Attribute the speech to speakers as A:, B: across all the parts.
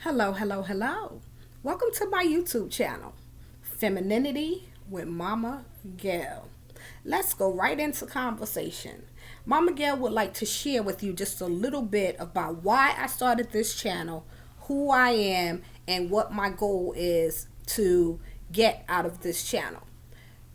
A: Hello, hello, hello. Welcome to my YouTube channel, Femininity with Momma Gail. Let's go right into conversation. Momma Gail would like to share with you just a little bit about why I started this channel, who I am, and what my goal is to get out of this channel.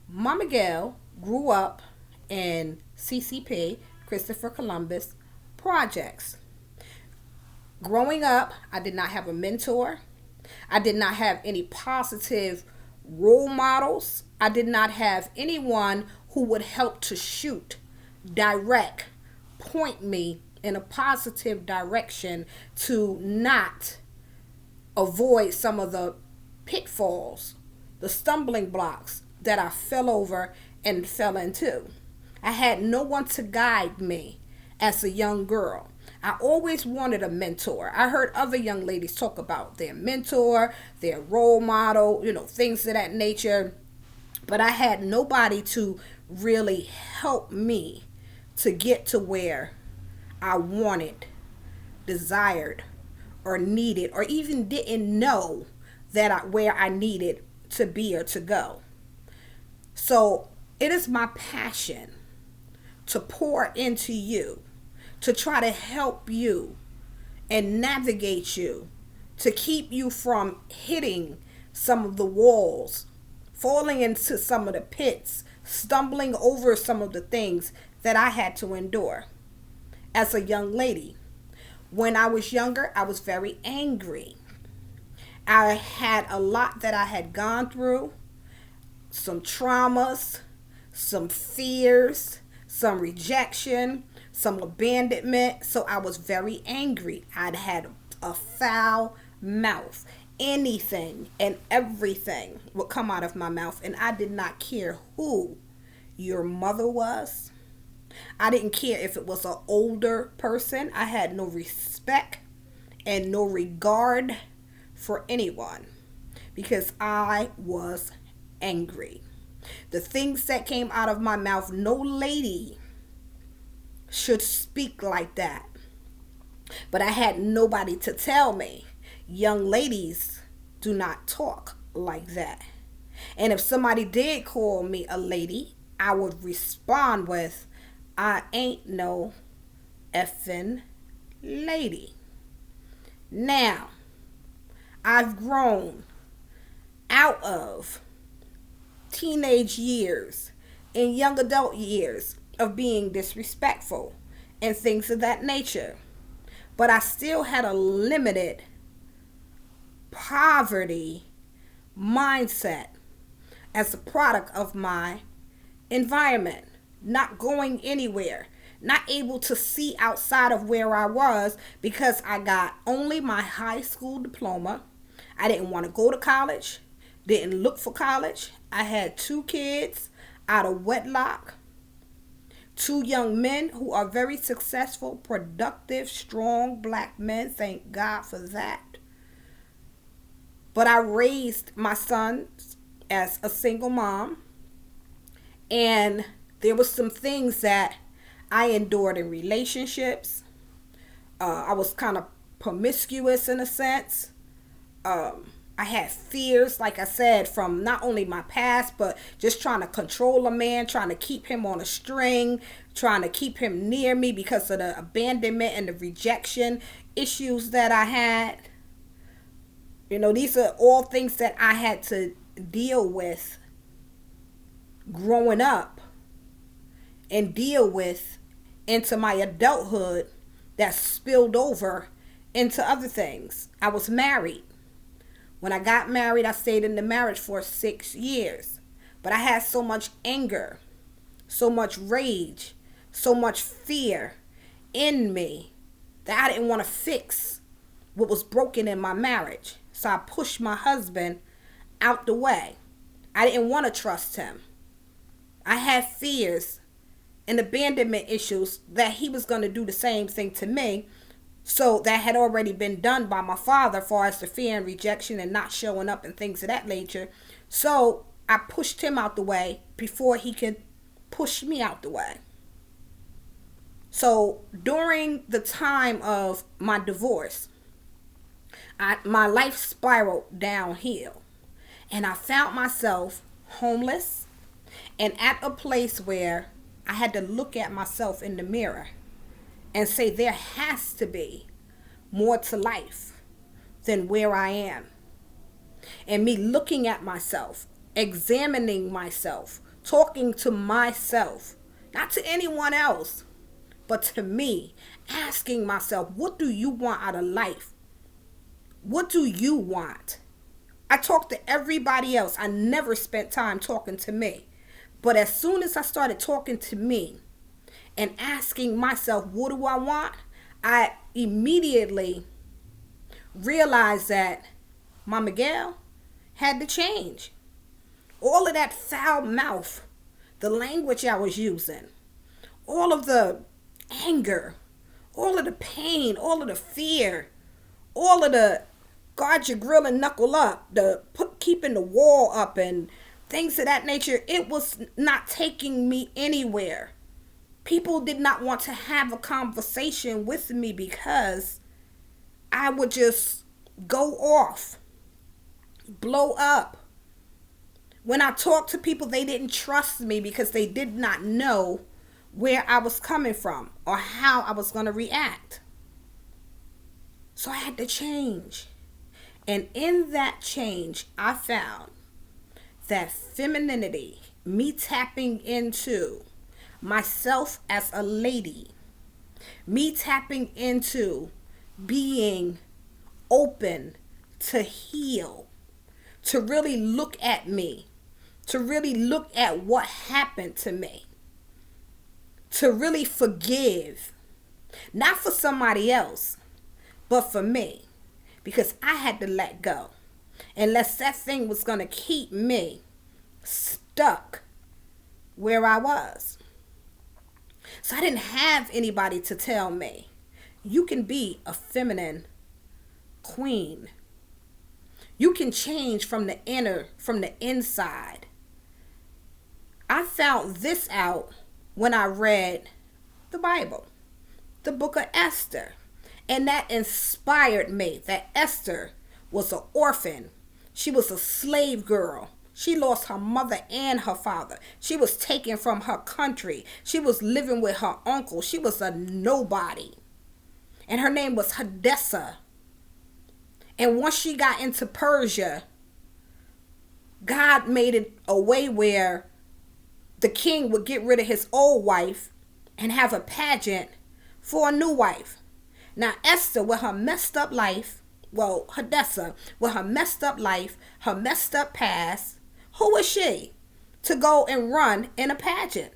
A: Momma Gail grew up in CCP, Christopher Columbus projects. Growing up, I did not have a mentor. I did not have any positive role models. I did not have anyone who would help to shoot, direct, point me in a positive direction to not avoid some of the pitfalls, the stumbling blocks that I fell over and fell into. I had no one to guide me as a young girl. I always wanted a mentor. I heard other young ladies talk about their mentor, their role model, things of that nature. But I had nobody to really help me to get to where I wanted, desired, or needed, or even didn't know where I needed to be or to go. So it is my passion to pour into you, to try to help you and navigate you, to keep you from hitting some of the walls, falling into some of the pits, stumbling over some of the things that I had to endure as a young lady. When I was younger, I was very angry. I had a lot that I had gone through, some traumas, some fears, some rejection, some abandonment. So I was very angry. I'd had a foul mouth. Anything and everything would come out of my mouth, and I did not care who your mother was. I didn't care if it was an older person. I had no respect and no regard for anyone because I was angry. The things that came out of my mouth, no lady should speak like that. But I had nobody to tell me, young ladies do not talk like that. And if somebody did call me a lady, I would respond with, I ain't no effing lady. Now, I've grown out of teenage years and young adult years of being disrespectful and things of that nature. But I still had a limited poverty mindset as a product of my environment, not going anywhere, not able to see outside of where I was because I got only my high school diploma. I didn't want to go to college, didn't look for college. I had 2 kids out of wedlock, 2 young men who are very successful, productive, strong black men. Thank God for that. But I raised my sons as a single mom, and there was some things that I endured in relationships. I was kind of promiscuous in a sense. I had fears, like I said, from not only my past, but just trying to control a man, trying to keep him on a string, trying to keep him near me because of the abandonment and the rejection issues that I had. These are all things that I had to deal with growing up and deal with into my adulthood that spilled over into other things. I was married. When I got married, I stayed in the marriage for 6 years. But I had so much anger, so much rage, so much fear in me that I didn't want to fix what was broken in my marriage. So I pushed my husband out the way. I didn't want to trust him. I had fears and abandonment issues that he was going to do the same thing to me. So that had already been done by my father as far as the fear and rejection and not showing up and things of that nature. So I pushed him out the way before he could push me out the way. So during the time of my divorce, My life spiraled downhill. And I found myself homeless and at a place where I had to look at myself in the mirror and say, there has to be more to life than where I am. And me looking at myself, examining myself, talking to myself, not to anyone else, but to me, asking myself, what do you want out of life? What do you want? I talked to everybody else. I never spent time talking to me. But as soon as I started talking to me and asking myself, what do I want? I immediately realized that Momma Gail had to change. All of that foul mouth, the language I was using, all of the anger, all of the pain, all of the fear, all of the guard your grill and knuckle up, keeping the wall up and things of that nature, it was not taking me anywhere. People did not want to have a conversation with me because I would just go off, blow up. When I talked to people, they didn't trust me because they did not know where I was coming from or how I was going to react. So I had to change. And in that change, I found that femininity, me tapping into myself as a lady, me tapping into being open to heal, to really look at me, to really look at what happened to me, to really forgive, not for somebody else, but for me, because I had to let go. Unless that thing was going to keep me stuck where I was. So I didn't have anybody to tell me, you can be a feminine queen. You can change from the inner, from the inside. I found this out when I read the Bible, the book of Esther. And that inspired me, that Esther was an orphan. She was a slave girl. She lost her mother and her father. She was taken from her country. She was living with her uncle. She was a nobody. And her name was Hadassah. And once she got into Persia, God made it a way where the king would get rid of his old wife and have a pageant for a new wife. Now Esther, with her messed up life, Hadassah, with her messed up life, her messed up past, who was she to go and run in a pageant?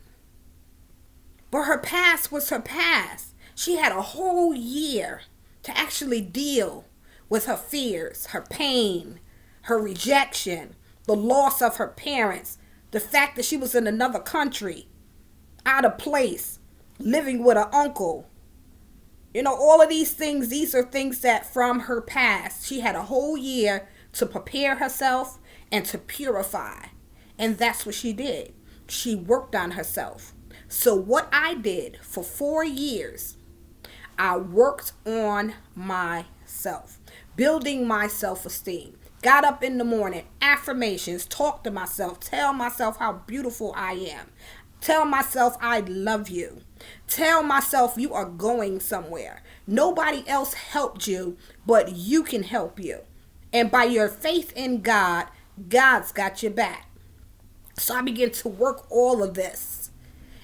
A: But her past was her past. She had a whole year to actually deal with her fears, her pain, her rejection, the loss of her parents, the fact that she was in another country, out of place, living with her uncle. You know, all of these things, these are things that from her past, she had a whole year to prepare herself and to purify. And that's what she did. She worked on herself. So what I did for 4 years, I worked on myself, building my self-esteem. Got up in the morning, affirmations, talk to myself, tell myself how beautiful I am. Tell myself I love you. Tell myself you are going somewhere. Nobody else helped you, but you can help you. And by your faith in God, God's got your back. So I began to work all of this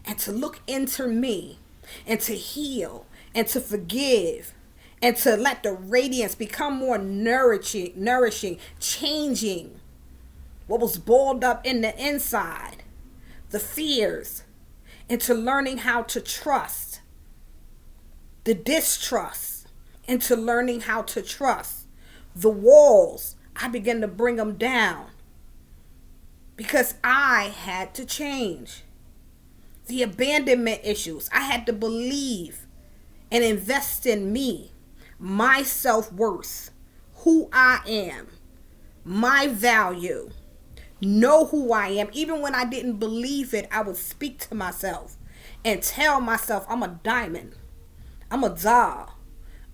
A: and to look into me and to heal and to forgive and to let the radiance become more nourishing, changing what was balled up in the inside, the fears, into learning how to trust, the distrust, into learning how to trust. The walls, I began to bring them down because I had to change. The abandonment issues, I had to believe and invest in me, my self-worth, who I am, my value. Know who I am. Even when I didn't believe it, I would speak to myself and tell myself I'm a diamond, I'm a doll,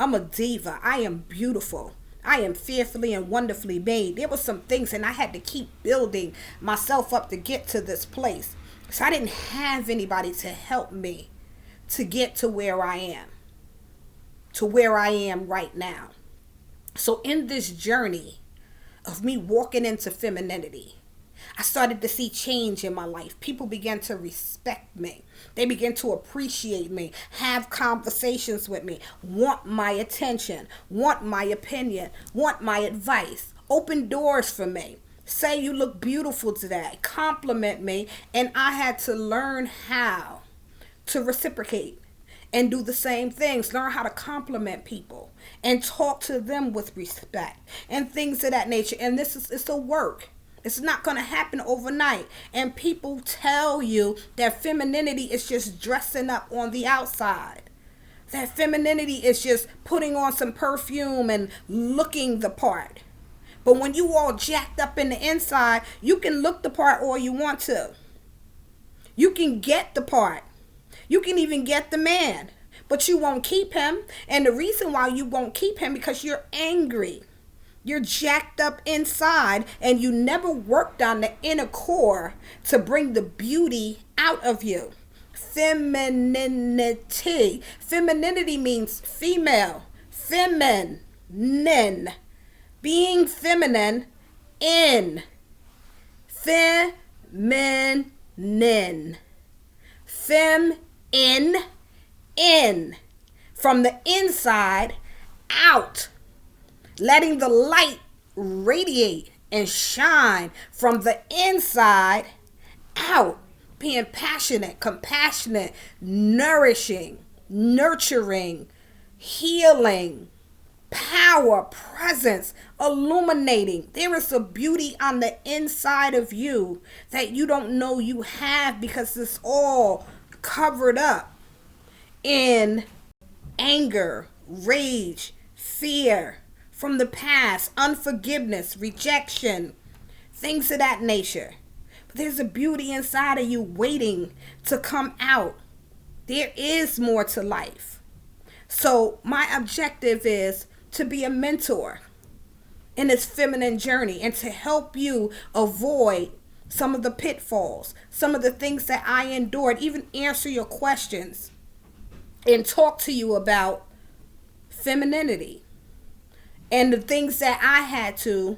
A: I'm a diva, I am beautiful, I am fearfully and wonderfully made. There were some things, and I had to keep building myself up to get to this place. So I didn't have anybody to help me to get to where I am right now. So in this journey of me walking into femininity, I started to see change in my life. People began to respect me. They began to appreciate me, have conversations with me, want my attention, want my opinion, want my advice, open doors for me, say you look beautiful today, compliment me, and I had to learn how to reciprocate and do the same things. Learn how to compliment people and talk to them with respect and things of that nature. And it's a work. It's not going to happen overnight. And people tell you that femininity is just dressing up on the outside. That femininity is just putting on some perfume and looking the part. But when you all jacked up in the inside, you can look the part all you want to. You can get the part. You can even get the man. But you won't keep him. And the reason why you won't keep him because you're angry. You're jacked up inside and you never worked on the inner core to bring the beauty out of you. Femininity. Femininity means female. Feminine. Being feminine in. Feminine. In. From the inside out. Letting the light radiate and shine from the inside out. Being passionate, compassionate, nourishing, nurturing, healing, power, presence, illuminating. There is a beauty on the inside of you that you don't know you have because it's all covered up in anger, rage, fear, from the past, unforgiveness, rejection, things of that nature. But there's a beauty inside of you waiting to come out. There is more to life. So my objective is to be a mentor in this feminine journey and to help you avoid some of the pitfalls, some of the things that I endured, even answer your questions and talk to you about femininity. And the things that I had to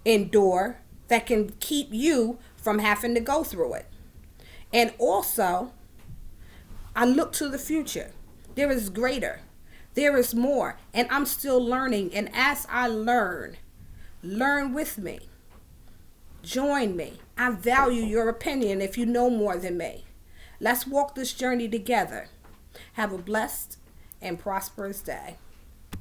A: endure that can keep you from having to go through it. And also, I look to the future. There is greater. There is more. And I'm still learning. And as I learn with me. Join me. I value your opinion if you know more than me. Let's walk this journey together. Have a blessed and prosperous day.